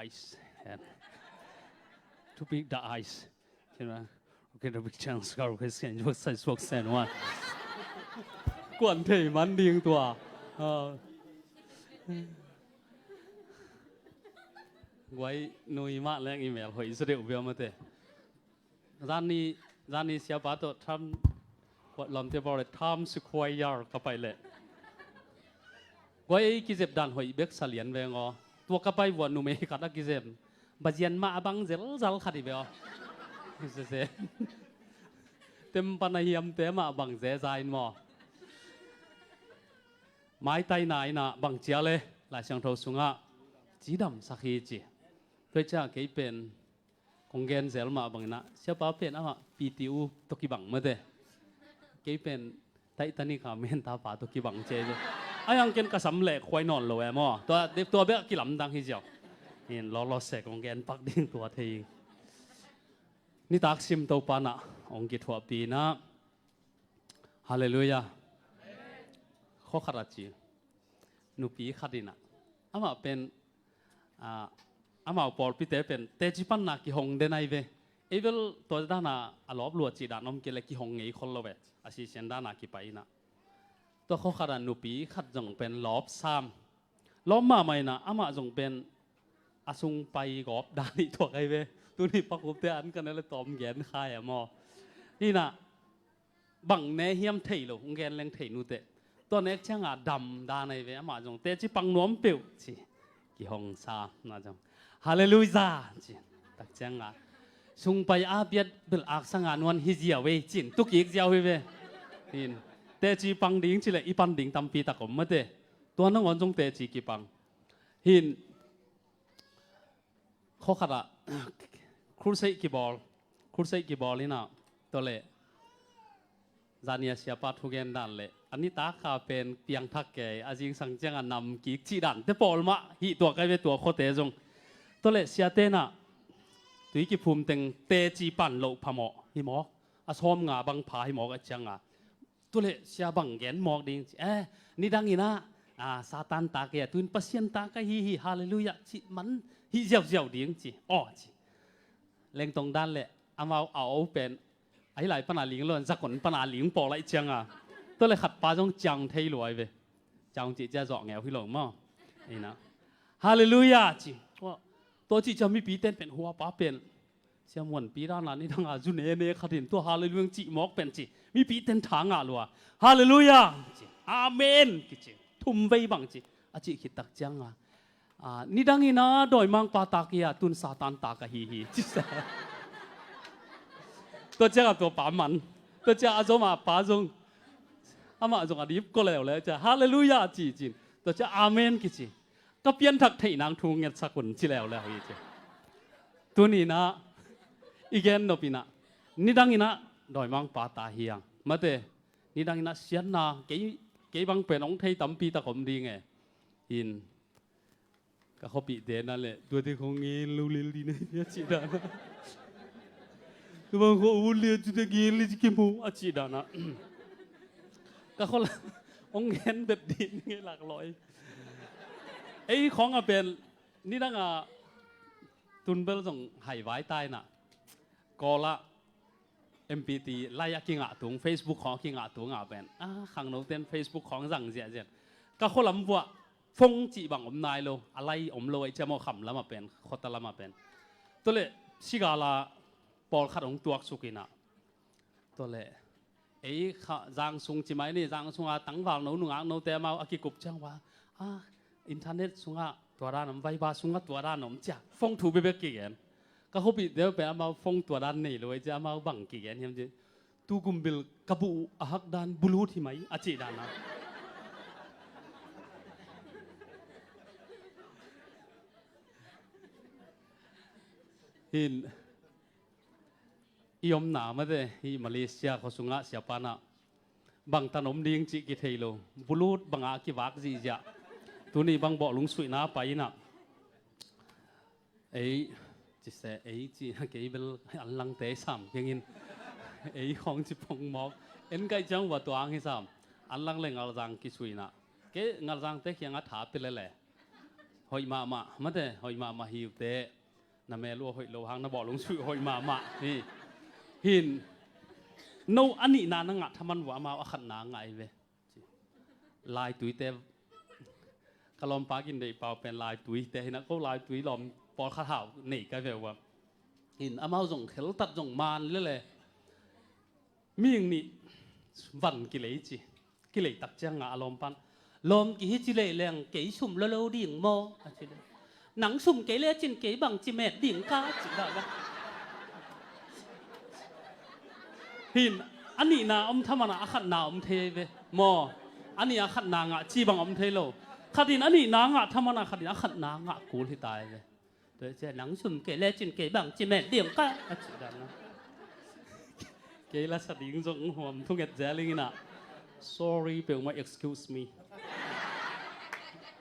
eyes and too big the eyes you know okay the big chance gar cái sen jo sai sok sen wa quan thể man ding tua quay nuôi mạ lên email hỏi số liệu về mà thếร้านนี้เสียบาตัวทำวัดลำเทียบเลยทำสุขวัยยาร์ก็ไปเลยไว้กิจเจ็บดันหอยเบกสลียนเวงอ๋อตัวก็ไปวันนุ่มเองกัดกิจเจ็บบัดเย็นมาบังเจลจัลขัดอีเบลเสียเต็มปนายมเต็มมาบังเจใจน์มอไม้ไตไหนน่ะบังเจียเลยหลายช่างทสุงะจีดำสักทีจีเพื่อจะเกี่ยเป็นคงเกณฑ์เซลมาบังนะเชื่อป่ะเป็นอ่ะปีติวตกิบังมาเด้เกี่ยเป็นไตตานี่ข้าเมนตาป่าตกิบังเจเลยไอ้ยังเกณฑ์กระสำเล็กควายนอนเลยมั้งตัวเบี้ยกี่ลำดังที่เจ้าเห็นล้อเสกคงเกณฑ์ปักดิ้งตัวทีนี่ตักซิมตัวปานะองกิจหัวปีนะฮาเลลูยาข้อขัดจีนุปีขัดดินะอามาเป็นอามาปอลพิเตเป็นเตจิปันนักกิฮงเดนไอเวเอเวลตัวด้านน่ะอลอบลัวจีดานอมเกลกิฮงเงยคนละเวอาศิเชนด้านนักกิไปนะตัวข้อขัดนุปีขัดจงเป็นลอบซ้ำลอบมาใหม่นะอามาจงเป็นอาซุงไปกอบด้านนี้ตัวไอเวตัวนี้ปักหุบเตอันกันนั่นเลยตอมแกนคายอะมอนี่นะบังเนเฮียมเทยโลงแกนแรงเทยนูเตตัวนี้ช่างอาดำด้านในเวอามาจงเตจิปังน้อมเปียวจีกิฮงซานะจงฮาเลลูยาจีตักจังอ่ะซุงไปอาเบียดเบลอักสังานวันฮิจิอาเวจินตุกอีกเจ้าเวหินเตจีปังดิ้งจิเลยอีปันดิ้งตำปีตะกมมาเตตัวน้องวันจงเตจีกีปังหินข้อขัดอ่ะครูใส่กีบอลนี่นะตัวเล่จานีเสียปัดทุกเกนดันเลยอันนี้ตาขาเป็นเปียงทักแก่อาจิงสังเจงนำกีจีดันแต่ปอลมาหิตัวใกล้ไปตัวโคเตจงตัวเล่เสียเตน่ะตุยกิภูมิเต็งเตจีปั่นโลพมอหิมออาชอมงาบังผาหิมอกจังอ่ะตัวเล่เสียบังแกนมอกดิ้งนี่ดังอีนะซาตานตาเกียตุนปัสยันตาก็ฮิฮาเลลูยาจิมันฮิเจ้าดิ้งจีจีเล่งตรงด้านเลยเอาเป็นไอ้หลายปัญหาหลิงล้วนสักคนปัญหาหลิงปอไรจังอ่ะตัวเลยขัดปลาจงจังเทยรวยเว้จังจีจะจ่อแงวพี่หลงมั้งนี่นะฮาเลลูยาจีว่าตัวจีจะมีปีเต้นเป็นหัวป้าเป็นเสียมวนปีด้านนั้นนี่ทั้งอาจุเนขัดเห็นตัวฮาเลลูยาจีมอกเป็นจีมีปีเต้นทางอ่ะลัวฮาเลลูยาจีอาเมนจีทุ่มไว้บังจีอาจีคิดตักจังอ่ะนี่ดังนี้นะโดยมังปาตากียตุนซาตานตากะฮีจิเสตัวเจ้าตัวป่ามันตัวเจ้าอาจมาป่าจงอามาจงอดีตก็แล้วเลยจะฮาเลลูยาจีจินตัวเจ้าอาเมนกิจิก็เปลี่ยนทักไทยนางทุงเงินสักคนที่แล้วอีกตัวนี้นะอีกแกนนปีนะนี่ดังนี้นะโดยมังปาตาเฮียงมาเตนี่ดังนี้นะเสียนนะเก๋บังเป็นองไทยตั้มปีตะขมดีไงอินก็เขาปีเดนนั่นแหละตัวที่คงเงี้ยลูเลียดีเนี่ยจีดานะตัวบางคนอูเลียจุดเงี้ยลิจิกิมูอาจีดานะก็เขาองเงี้ยแบบดีเงี้ยหลักร้อยไอ้ของอะเป็นนี่ตั้งอะตุนเบลส่งหายไว้ใต้น่ะก็ละ MPT ไล่กิงอะถุง Facebook ของกิงอะถุงอะเป็นขังโน้ตเต้น Facebook ของสั่งเสียก็เขาลำบัวฟงจีบังอมนายโลอะไรอมโลไอเจ้าโมขำแล้วมาเป็นขดตะละมาเป็นตัวเล่ชิกาลาปอลขัดของตัวสุกินะตัวเล่ไอ้ข้าจางซุงจีไหมนี่จางซุงอาตั้งวางโน้หนุ่งอ่างโน้แต่มาอากิกุบจังว่าอินเทอร์เน็ตซุงอาตัวด้านน้ำไวบาซุงอาตัวด้านน้ำจ้าฟงถูไปเบกกี่เงินก็เขาปิดเดี๋ยวเป็นมาฟงตัวด้านนี่เลยจะมาบังกี่เงินเห็นจีตูกุมบิลกระบุหักด้านบลูที่ไหมอาจีด้านนะหินยมหนามาเดที่มาเลเซียเขาสุงะเสียปานะบางถนนดิ้งจิกิเทโลบุรุษบางอากิวักจีจ้ะตัวนี้บางบ่อลุงสุยน้าไปนะจิเสจีเกี่ยวกับอันลังเตะสามยังงินของจิปงหมอกไกจังว่าตัวอังฮิสามอันลังเล่งอัลจังกิสุยนะเกี่ยงอัลจังเตะยังอัฐาไปเลยแหละห หอยมาแต่หอยมาหิวเตะน้าแม่รู้หอยโลหังน้าบอกลงชื่อหอยมานี่หินโนอันนี้นานังะทำมันว่ามาขันนางไงเว้ลายตุยเตะกะลอมปากินได้เปล่าเป็นลายตุยเตะนะก็ลายตุยลอมปอดข้าเท้าหนีกันแบบว่าหินอามาส่งเขลตัดส่งมานเลยมีอย่างนี้วันกิเลสกิเลสตักจังอ่ะลอมปันลมกี่จิเลแรงเก๋สุ่มเลวดิ่งโมหนังสุ่มเก๋เล่จินเก๋บังจิเมดดิ่งก้าจิได้ปะหินอันนี้นะอมทำมันขัดนาอมเทเวโมอันนี้ขัดนางอ่ะจีบังอมเทโลขัดินอันนี้นางอ่ะทำมันขัดินขัดนางอ่ะกูที่ตายเลยโดยเฉพาะหนังสุ่มเก๋เล่จินเก๋บังจิเมดดิ่งก้าจิได้นะเก๋ละสัตว์ยิงส่งหัวมทุกอย่างเจริญนะ sorry เปล่ามา excuse me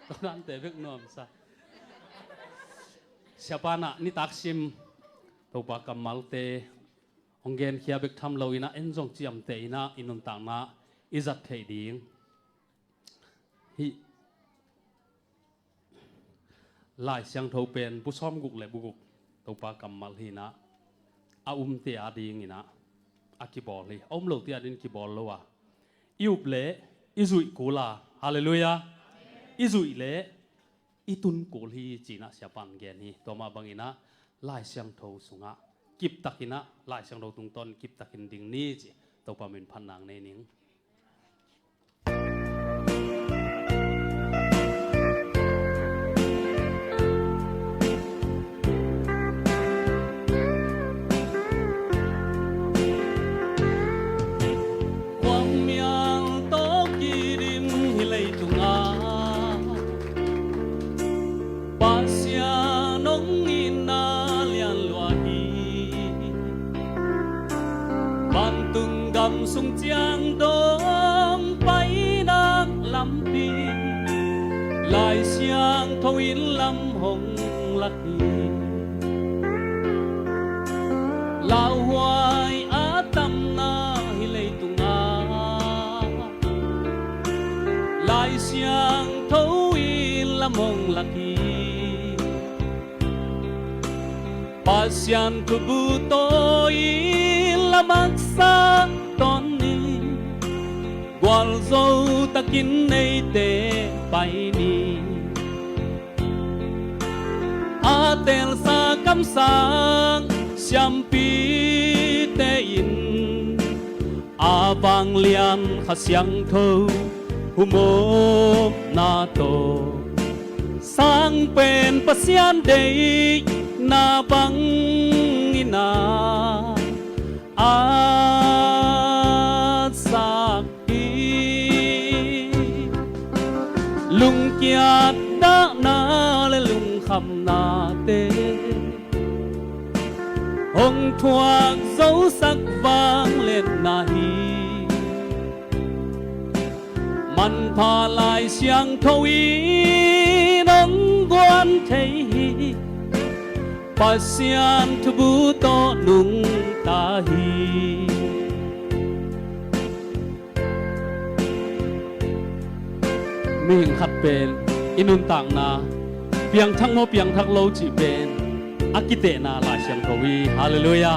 ตอนนั้นแต่เพิ่งนอนซะsiapa nak ni taksim tau pa kamal te onggen khia bek tham lo ina enjong chiam te ina inun tang na izat thei ding hi lai siang tho pen pu som guk le buguk tau pa kamal hi na a te a ding ina a ki bol hi om lo ti adin ki bol lo wa iup le izui kula hallelujah izui le itun kul hi china siapan gen hi toma bangina lai siang tho sunga kip takina lai siang tho tung ton kip takin ding ni chi to pa min phanang nei ning sung chiang dong bay nang lam pi lại xiang thâu in lam hồng lắc hi lao hoài á tâm na hi lei tung a lại xiang thâu in lam hồng lắc hi pasian tu bu tôi lam aksaตอนนี้กวาลโซตะกินในเตไปนี้อาเตลสากำสังเสียมปีเตอินอาบังเลียนข้าเสียงเธอหุโมนาโตสร้างเป็นปัสยันเดยนาบังอินาลุงเกียรติดานาและลุงคำนาเตหงทวกเจ้าสักบางเล่นนาฮีมันพาลายเสียงทวีน้องกวนเทฮีปัสยันทบูโตนุงตาฮีมีหิงขัดเป็นอินุนต่างนาเปียงทั้งโมเปียงทั้งโลจีเป็นอากิเตนาลายเสียงทวีฮาเลลูยา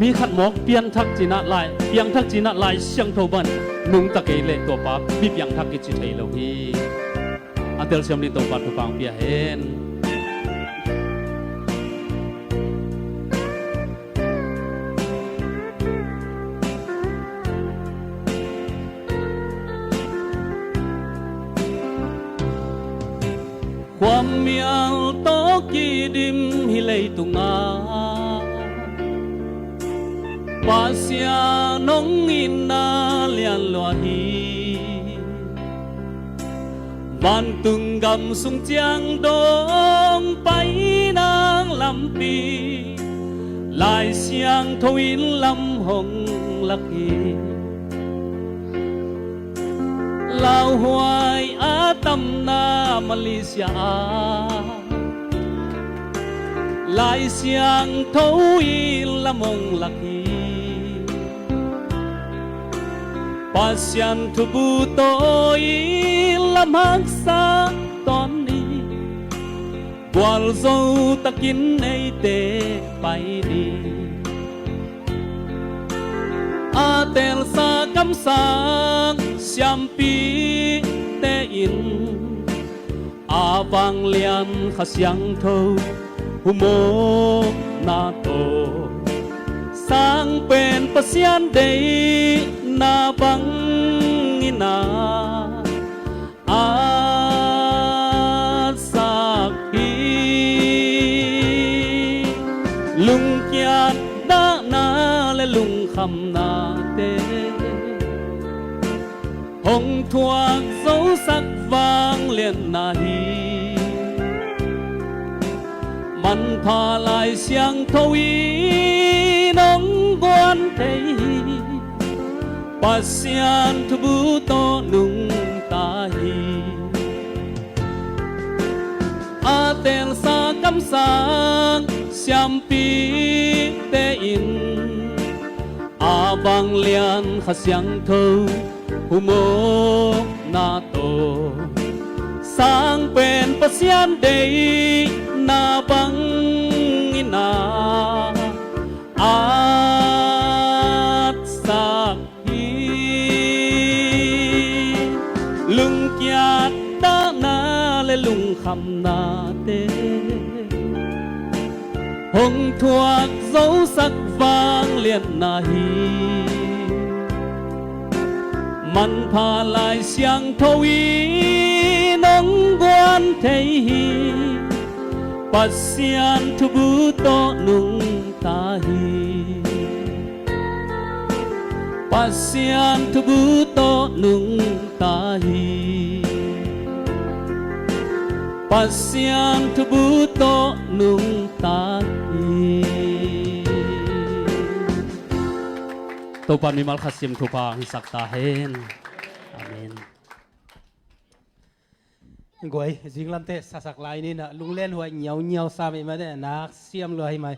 มีขัดหมอกเปียงทักจีน่าลายเปียงทักจีน่าลายเสียงทบันนุงตะเกเลตัวปั๊บมีเปียงทักกิจิเทโลฮีอันเดลเซียมลินตัวปั๊บตัวฟังเปียเห็นความเมียลโตกีดิมฮิเลตุงาปาเสียน้องอินนาเลียนลัวฮีบันตุงกำสุงเจียงดงไปนางลำปีลายเสียงทวินลำหงลักฮีลาวหวยอาตัมนามาเลเซียลายเสียงทวีละมงลักฮีปัสยันทุบูโตยละมักษาตอนนี้ qual dâu ta kín ấy tê bay đi a tel sa cam sang xiam pi tê in a vang lian khá xiang thâu hu mô na tô sang bên pasian day na bang ina sakhi lung kiat da na le lung kham na te hồng thuốc dấu sắc vang liền na hi man pha lại xiang thâu y nong quan thấy pasian thu bu to nung ta hi a tel sa cam sang xiam pi te in a bang lian kha xiang thâu hu mô na tô sang bên pasian day na bang ina at sak hi lung kiat da na le lung kham na te hồng thuốc dấu sắc vang liền na hi man pha lại xiang thâu y nong quan thấy hi pasian thu bu to nung ta hi pasian thu bu to nung ta hi pasian thu bu to nung ta hi to pan mi mal khasim thu pa hi sakta hen amen gọi riêng làm thế sasak lại nên là lung lên hoa nhiều nhiều sao vậy mà thế nak xiêm rồi mà